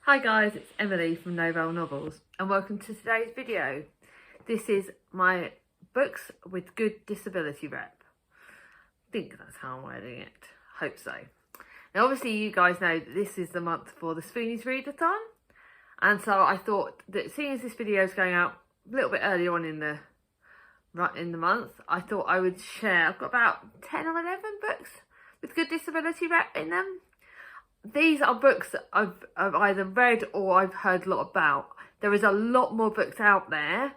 Hi guys, it's Emily from Novell Novels and welcome to today's video. This is my books with good disability rep. I think that's how I'm wording it. Hope so. Now obviously you guys know that this is the month for the Spoonies Readathon, and so I thought that seeing as this video is going out a little bit earlier on in the month, I thought I would share. I've got about 10 or 11 books with good disability rep in them. These are books that I've either read or I've heard a lot about. There is a lot more books out there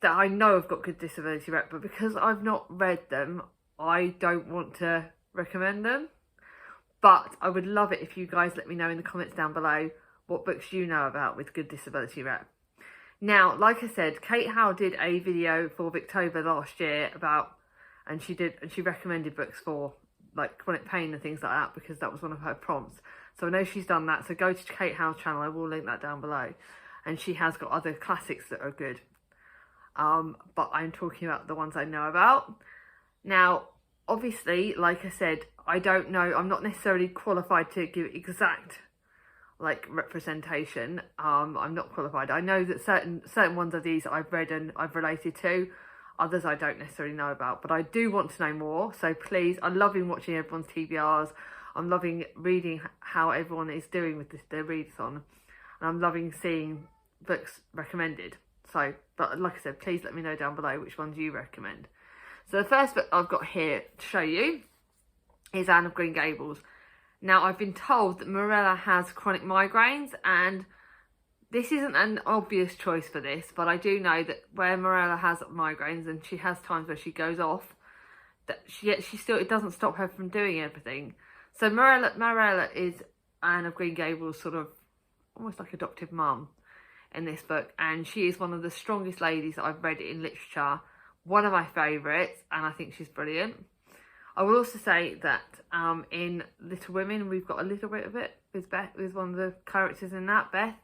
that I know have got good disability rep, but because I've not read them, I don't want to recommend them. But I would love it if you guys let me know in the comments down below what books you know about with good disability rep. Now, like I said, Kate Howe did a video for Victober last year about, and she recommended books for like chronic pain and things like that, because that was one of her prompts. So I know she's done that. So go to Kate Howe's channel. I will link that down below. And she has got other classics that are good. But I'm talking about the ones I know about. Now, obviously, like I said, I don't know. I'm not necessarily qualified to give exact like representation. I'm not qualified. I know that certain ones of these I've read and I've related to. Others I don't necessarily know about, but I do want to know more. So please, I'm loving watching everyone's TBRs. I'm loving reading how everyone is doing with their readathon. And I'm loving seeing books recommended. So, but like I said, please let me know down below which ones you recommend. So the first book I've got here to show you is Anne of Green Gables. Now, I've been told that Morella has chronic migraines, and this isn't an obvious choice for this, but I do know that where Morella has migraines and she has times where she goes off, that she still, it doesn't stop her from doing everything. So Morella is Anne of Green Gables' sort of almost like adoptive mum in this book, and she is one of the strongest ladies that I've read in literature. One of my favourites, and I think she's brilliant. I will also say that in Little Women, we've got a little bit of it with Beth, with one of the characters in that, Beth.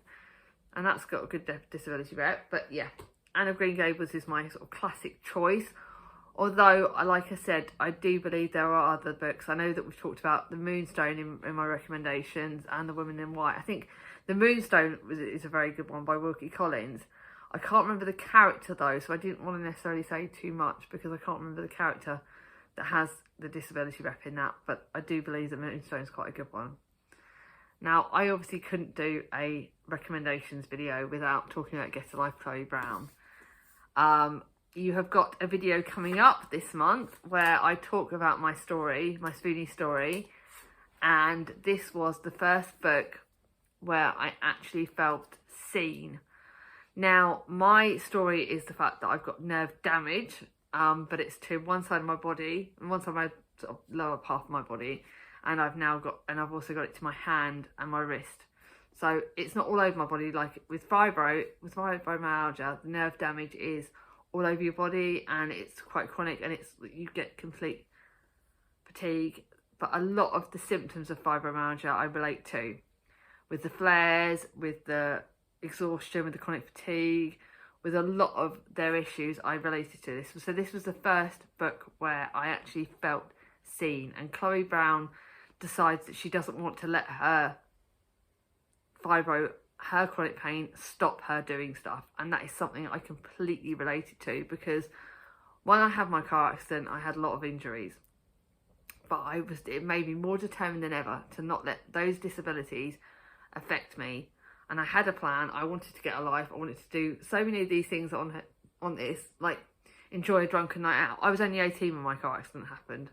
And that's got a good disability rep. But yeah, Anne of Green Gables is my sort of classic choice. Although, like I said, I do believe there are other books. I know that we've talked about The Moonstone in my recommendations and The Woman in White. I think The Moonstone is a very good one by Wilkie Collins. I can't remember the character though, so I didn't want to necessarily say too much because I can't remember the character that has the disability rep in that. But I do believe that Moonstone is quite a good one. Now, I obviously couldn't do a recommendations video without talking about Get a Life, Chloe Brown. You have got a video coming up this month where I talk about my story, my Spoonie story, and this was the first book where I actually felt seen. Now, my story is the fact that I've got nerve damage, but it's to one side of my body, and one side of my sort of lower part of my body. And I've also got it to my hand and my wrist. So it's not all over my body. Like with fibromyalgia, the nerve damage is all over your body and it's quite chronic, and you get complete fatigue. But a lot of the symptoms of fibromyalgia I relate to, with the flares, with the exhaustion, with the chronic fatigue, with a lot of their issues I related to this. So this was the first book where I actually felt seen, and Chloe Brown decides that she doesn't want to let her chronic pain stop her doing stuff. And that is something I completely related to, because when I had my car accident, I had a lot of injuries, but it made me more determined than ever to not let those disabilities affect me. And I had a plan. I wanted to get a life. I wanted to do so many of these things on this, like enjoy a drunken night out. I was only 18 when my car accident happened.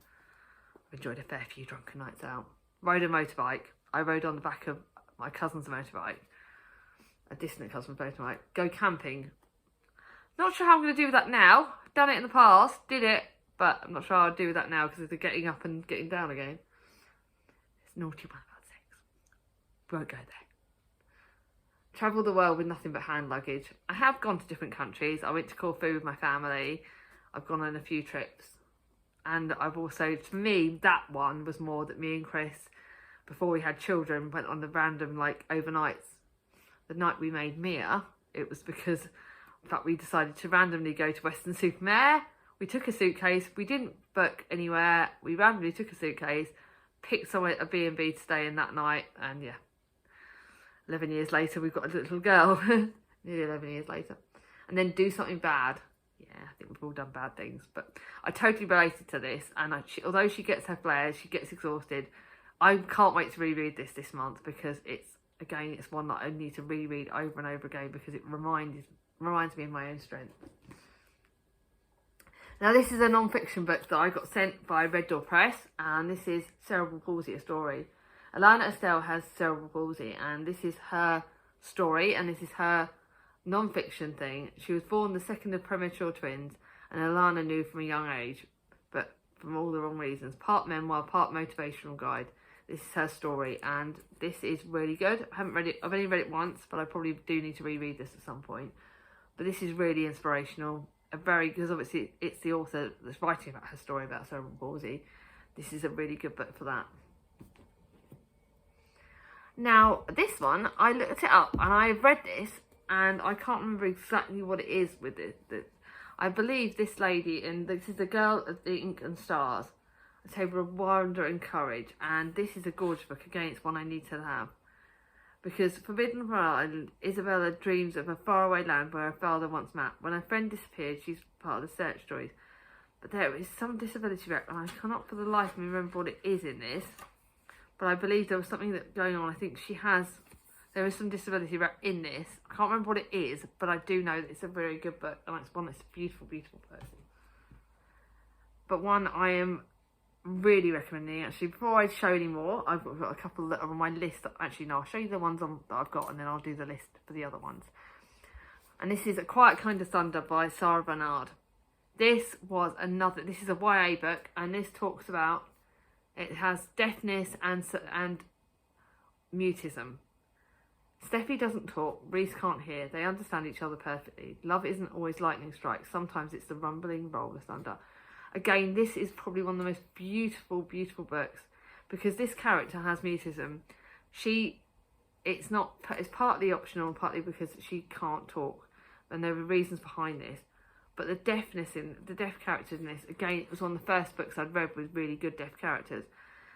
Enjoyed a fair few drunken nights out. Rode a motorbike. I rode on the back of my cousin's motorbike. A distant cousin's motorbike. Go camping. Not sure how I'm going to do with that now. Done it in the past. Did it. But I'm not sure how I'll do with that now because of the getting up and getting down again. It's naughty one about sex. Won't go there. Travel the world with nothing but hand luggage. I have gone to different countries. I went to Corfu with my family. I've gone on a few trips. And I've also, for me, that one was more that me and Chris, before we had children, went on the random, like, overnights. The night we made Mia, it was because, in fact, we decided to randomly go to Weston-super-Mare. We took a suitcase. We didn't book anywhere. We randomly took a suitcase, picked somewhere, a B&B to stay in that night, and yeah. 11 years later, we've got a little girl. Nearly 11 years later. And then do something bad. Yeah, I think we've all done bad things. But I totally related to this. And although she gets her flares, she gets exhausted. I can't wait to reread this month because it's one that I need to reread over and over again because it reminds me of my own strength. Now, this is a non-fiction book that I got sent by Red Door Press, and this is Cerebral Palsy, a story. Alana Estelle has cerebral palsy, and this is her story, and this is her non-fiction thing. She was born the second of premature twins, and Alana knew from a young age, but from all the wrong reasons. Part memoir, part motivational guide. This is her story, and this is really good. I haven't read it. I've only read it once, but I probably do need to reread this at some point. But this is really inspirational. Because obviously it's the author that's writing about her story about cerebral palsy. This is a really good book for that. Now, this one, I looked it up and I read this and I can't remember exactly what it is with it. I believe this lady, and this is The Girl of the Ink and Stars, A Table of Wonder and Courage, and this is a gorgeous book. Again, it's one I need to have. Because forbidden from our island, Isabella dreams of a faraway land where her father once met. When her friend disappeared, she's part of the search stories. But there is some disability rep, and I cannot for the life of me remember what it is in this. But I believe there was something that going on. I think there is some disability rep in this. I can't remember what it is, but I do know that it's a very good book, and it's one that's a beautiful, beautiful person. But one I am really recommending, actually. Before I show any more, I've got a couple that are on my list. Actually, no, I'll show you the ones that I've got, and then I'll do the list for the other ones. And this is A Quiet Kind of Thunder by Sarah Bernard. This is a YA book, and this talks about, it has deafness and mutism. Steffi doesn't talk, Reese can't hear, they understand each other perfectly. Love isn't always lightning strikes, sometimes it's the rumbling roll of thunder. Again, this is probably one of the most beautiful, beautiful books because this character has mutism. It's partly optional, partly because she can't talk, and there are reasons behind this. But the deaf characters in this, again, it was one of the first books I'd read with really good deaf characters,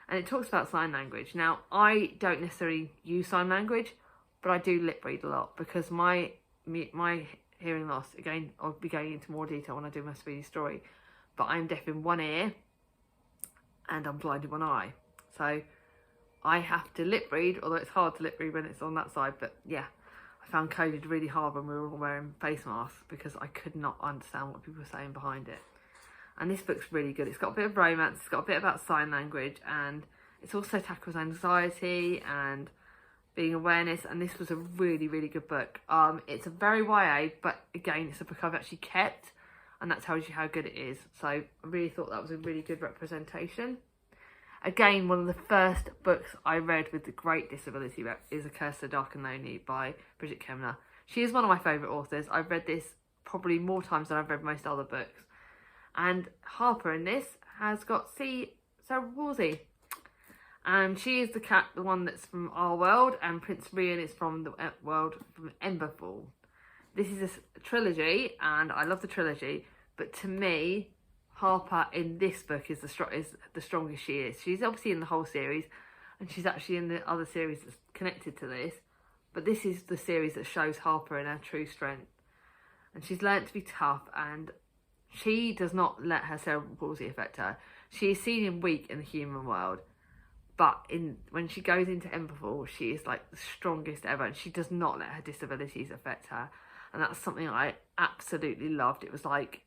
and it talks about sign language. Now, I don't necessarily use sign language, but I do lip read a lot because my hearing loss. Again, I'll be going into more detail when I do my speedy story. But I'm deaf in one ear and I'm blind in one eye. So I have to lip read, although it's hard to lip read when it's on that side. But yeah, I found COVID really hard when we were all wearing face masks because I could not understand what people were saying behind it. And this book's really good. It's got a bit of romance, it's got a bit about sign language, and it's also tackles anxiety and being awareness. And this was a really, really good book. It's a very YA, but again, it's a book I've actually kept. And that tells you how good it is. So I really thought that was a really good representation. Again, one of the first books I read with the great disability rep is A Curse So Dark and Lonely by Bridget Kemner. She is one of my favourite authors. I've read this probably more times than I've read most other books. And Harper in this has got cerebral palsy. And she is the one that's from our world, and Prince Rian is from the world from Emberfall. This is a trilogy, and I love the trilogy, but to me, Harper in this book is the strongest she is. She's obviously in the whole series, and she's actually in the other series that's connected to this, but this is the series that shows Harper in her true strength. And she's learnt to be tough, and she does not let her cerebral palsy affect her. She is seen as weak in the human world, but when she goes into Emberfall, she is like the strongest ever, and she does not let her disabilities affect her. And that's something I absolutely loved. It was like,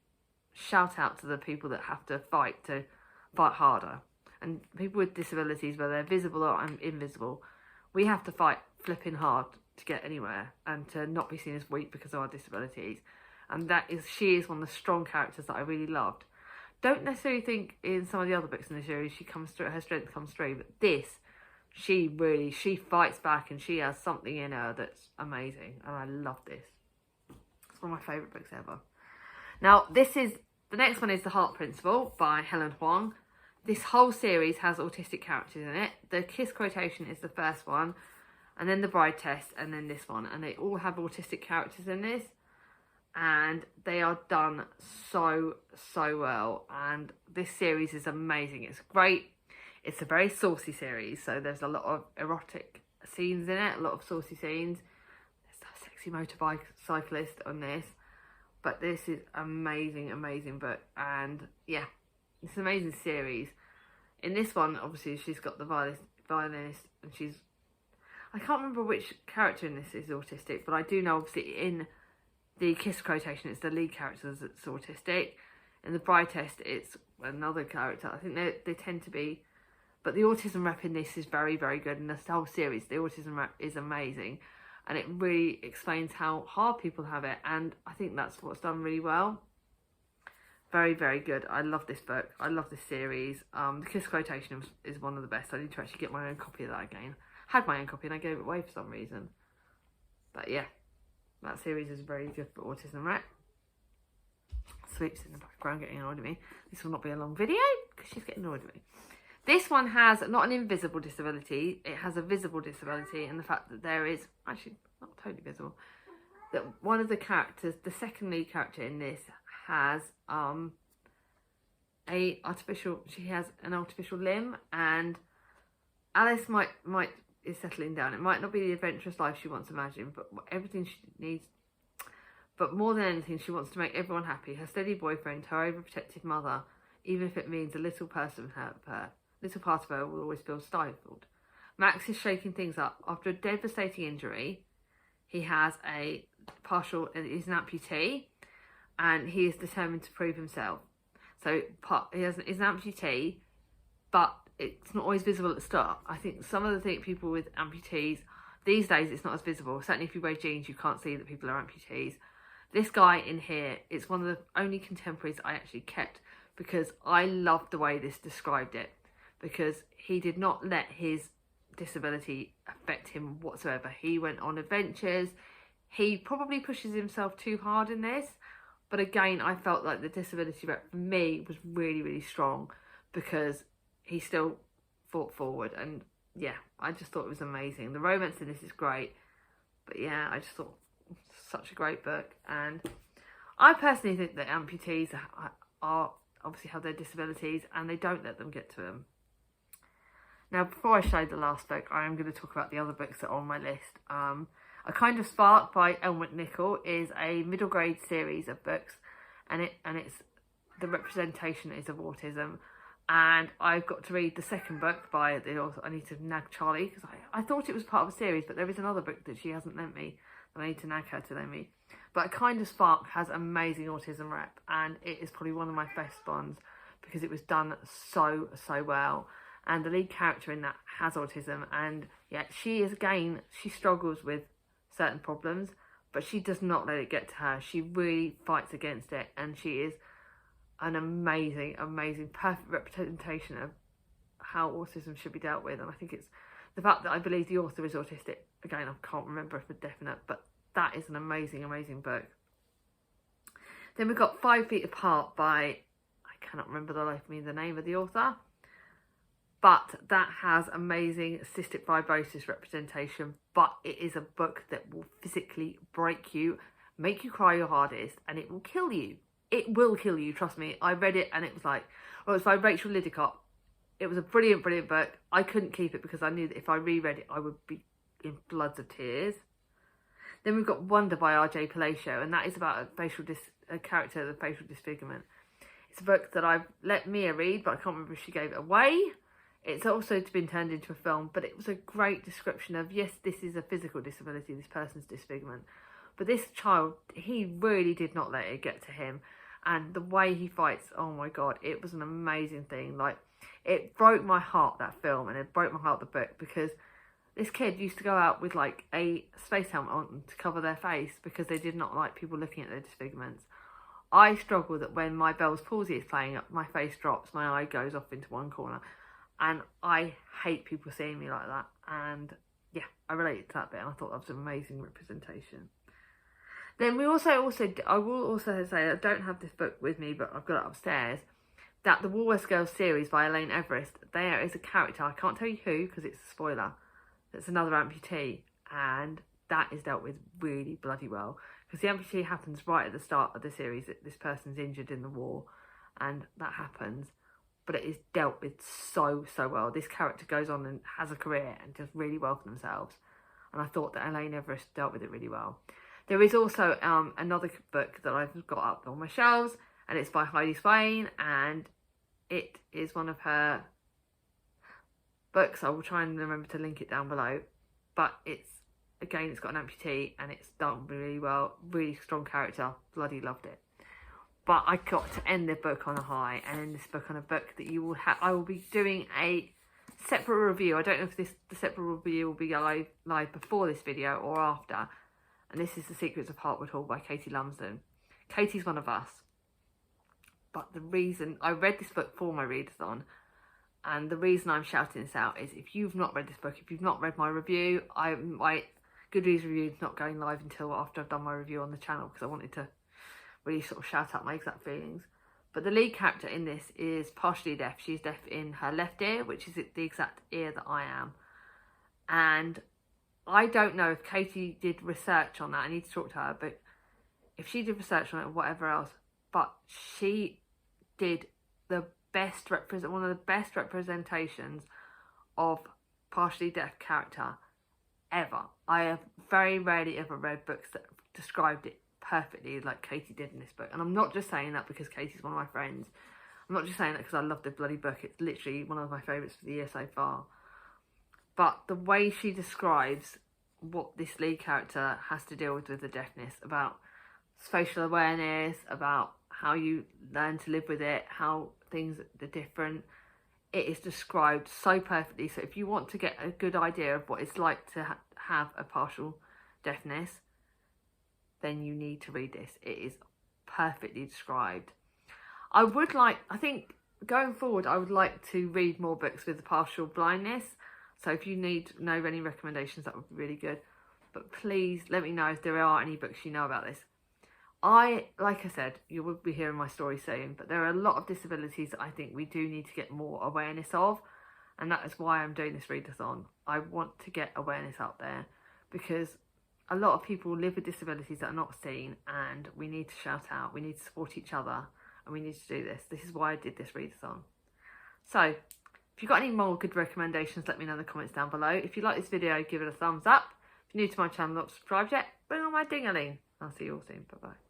shout out to the people that have to fight harder. And people with disabilities, whether they're visible or invisible, we have to fight flipping hard to get anywhere and to not be seen as weak because of our disabilities. And she is one of the strong characters that I really loved. Don't necessarily think in some of the other books in the series her strength comes through, but this, she fights back, and she has something in her that's amazing, and I love this. It's one of my favourite books ever. Now, the next one is The Heart Principle by Helen Hoang. This whole series has autistic characters in it. The Kiss Quotation is the first one, and then The Bride Test, and then this one. And they all have autistic characters in this, and they are done so, so well. And this series is amazing. It's great. It's a very saucy series, so there's a lot of erotic scenes in it, a lot of saucy scenes. There's a sexy motorbike cyclist on this, but this is amazing, amazing book. And yeah, it's an amazing series. In this one, obviously, she's got the violinist, and I can't remember which character in this is autistic, but I do know, obviously, in the Kiss quotation, it's the lead character that's autistic. In the Bride Test, it's another character. I think they tend to be, but the autism rep in this is very, very good. And this whole series, the autism rep is amazing, and it really explains how hard people have it. And I think that's what's done really well. Very, very good. I love this book. I love this series. The Kiss quotation is one of the best. I need to actually get my own copy of that again. Had my own copy and I gave it away for some reason. But yeah, that series is very good for autism rep. Sweeps in the background getting annoyed at me. This will not be a long video because she's getting annoyed at me. This one has not an invisible disability. It has a visible disability, and the fact that there is, actually not totally visible, that one of the characters, the second lead character in this, has she has an artificial limb, and Alice is settling down. It might not be the adventurous life she wants to imagine, but everything she needs. But more than anything, she wants to make everyone happy. Her steady boyfriend, her overprotective mother, even if it means a little part of her will always feel stifled. Max is shaking things up. After a devastating injury, he has he's an amputee, and he is determined to prove himself. So he's an amputee, but it's not always visible at the start. I think some of the people with amputees, these days it's not as visible. Certainly if you wear jeans, you can't see that people are amputees. This guy in here, it's one of the only contemporaries I actually kept because I loved the way this described it, because he did not let his disability affect him whatsoever. He went on adventures. He probably pushes himself too hard in this, but again, I felt like the disability rep for me was really, really strong because he still fought forward. And yeah, I just thought it was amazing. The romance in this is great, but yeah, I just thought such a great book. And I personally think that amputees are obviously have their disabilities and they don't let them get to them. Now, before I show the last book, I am going to talk about the other books that are on my list. A Kind of Spark by Elle McNichol is a middle grade series of books, and it's the representation is of autism. And I've got to read the second book by the author. I need to nag Charlie because I thought it was part of a series, but there is another book that she hasn't lent me, and I need to nag her to lend me. But A Kind of Spark has amazing autism rep, and it is probably one of my best ones because it was done so well. And the lead character in that has autism, and yeah, she struggles with certain problems, but she does not let it get to her. She really fights against it, and she is an amazing, perfect representation of how autism should be dealt with. And I think it's the fact that I believe the author is autistic. Again, I can't remember for definite, but that is an amazing book. Then we've got 5 Feet Apart by, I cannot remember the name of the author, but that has amazing cystic fibrosis representation. But it is a book that will physically break you, make you cry your hardest, and it will kill you. It will kill you, trust me. I read it and it was like, well, it's by Rachel Lidicott. It was a brilliant book. I couldn't keep it because I knew that if I reread it, I would be in floods of tears. Then we've got Wonder by R.J. Palacio, and that is about a character with facial disfigurement. It's a book that I've let Mia read, but I can't remember if she gave it away. It's also been turned into a film, but it was a great description of, yes, this is a physical disability, this person's disfigurement. But this child, he really did not let it get to him. And the way he fights, oh my God, it was an amazing thing. Like, it broke my heart, that film, and it broke my heart, the book, because this kid used to go out with like a space helmet on to cover their face because they did not like people looking at their disfigurements. I struggle that when my Bell's palsy is playing up, my face drops, my eye goes off into one corner. And I hate people seeing me like that. And yeah, I related to that bit, and I thought that was an amazing representation. Then I will also say, I don't have this book with me, but I've got it upstairs, that the Woolworths Girls series by Elaine Everest, there is a character, I can't tell you who because it's a spoiler, that's another amputee, and that is dealt with really bloody well. Because the amputee happens right at the start of the series, that this person's injured in the war, and that happens. but it is dealt with so well. This character goes on and has a career and does really well for themselves, and I thought that Elaine Everest dealt with it really well. There is also another book that I've got up on my shelves, and it's by Heidi Swain, and it is one of her books. I will try and remember to link it down below, but it's got an amputee and it's done really well, really strong character, bloody loved it. But I got to end the book on a high, and end this book on a book that you will have. I will be doing a separate review. I don't know if the separate review will be live before this video or after. And this is The Secrets of Heartwood Hall by Katie Lumsden. Katie's one of us. But the reason I read this book for my readathon, and the reason I'm shouting this out is if you've not read this book, if you've not read my review, my Goodreads review is not going live until after I've done my review on the channel, because I wanted to really sort of shout out my exact feelings. But the lead character in this is partially deaf. She's deaf in her left ear, which is the exact ear that I am. And I don't know if Katie did research on that. I need to talk to her, but if she did research on it or whatever else, but she did the best one of the best representations of partially deaf character ever. I have very rarely ever read books that described it perfectly like Katie did in this book. And I'm not just saying that because Katie's one of my friends. I'm not just saying that because I love the bloody book. It's literally one of my favourites for the year so far. But the way she describes what this lead character has to deal with the deafness, about spatial awareness, about how you learn to live with it, how things are different, it is described so perfectly. So if you want to get a good idea of what it's like to have a partial deafness, then you need to read this. It is perfectly described. I think going forward, I would like to read more books with partial blindness. So if you know any recommendations, that would be really good. But please let me know if there are any books you know about this. Like I said, you will be hearing my story soon, but there are a lot of disabilities that I think we do need to get more awareness of. And that is why I'm doing this readathon. I want to get awareness out there, because a lot of people live with disabilities that are not seen, and we need to shout out, we need to support each other, and we need to do this. This is why I did this readathon. So, if you've got any more good recommendations, let me know in the comments down below. If you like this video, give it a thumbs up. If you're new to my channel, not subscribed yet, bring on my ding-a-ling. I'll see you all soon. Bye-bye.